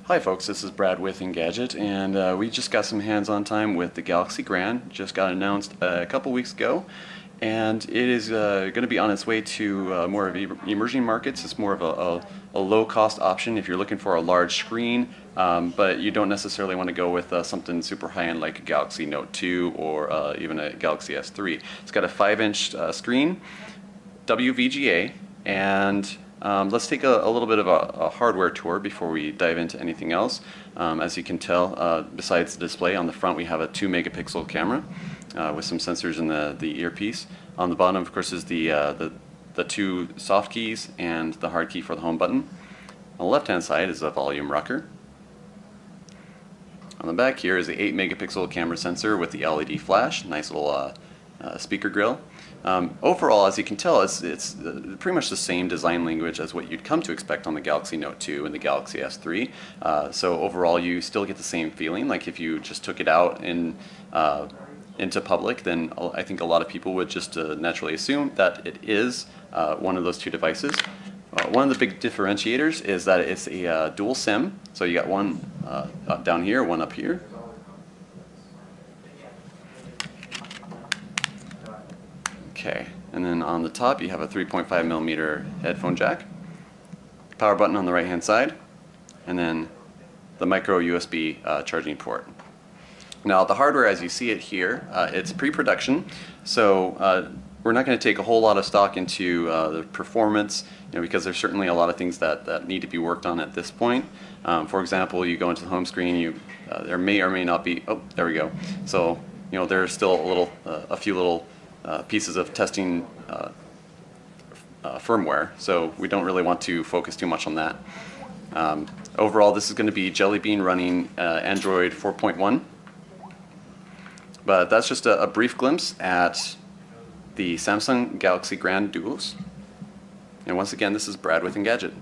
Hi folks, this is Brad with Engadget, and we just got some hands-on time with the Galaxy Grand. Just got announced a couple weeks ago, and it is going to be on its way to more of emerging markets. It's more of a low-cost option if you're looking for a large screen, but you don't necessarily want to go with something super high-end like a Galaxy Note 2 or even a Galaxy S3. It's got a 5-inch screen, WVGA, and let's take a little bit of a hardware tour before we dive into anything else. As you can tell, besides the display, on the front we have a 2-megapixel camera with some sensors in the earpiece. On the bottom, of course, is the two soft keys and the hard key for the home button. On the left-hand side is a volume rocker. On the back here is the 8-megapixel camera sensor with the LED flash. Nice little speaker grill. Overall, as you can tell, it's pretty much the same design language as what you'd come to expect on the Galaxy Note 2 and the Galaxy S3. So overall, you still get the same feeling. Like if you just took it out into public, then I think a lot of people would just naturally assume that it is one of those two devices. One of the big differentiators is that it's a dual SIM. So you got one down here, one up here. Okay, and then on the top you have a 3.5mm headphone jack, power button on the right hand side, and then the micro USB charging port. Now the hardware, as you see it here, it's pre-production, so we're not going to take a whole lot of stock into the performance, because there's certainly a lot of things that need to be worked on at this point. For example, you go into the home screen, there may or may not be, oh, there we go. So there's still a few little pieces of testing firmware, so we don't really want to focus too much on that. Overall, this is going to be Jelly Bean running Android 4.1, but that's just a brief glimpse at the Samsung Galaxy Grand Duos. And once again, this is Brad with Engadget.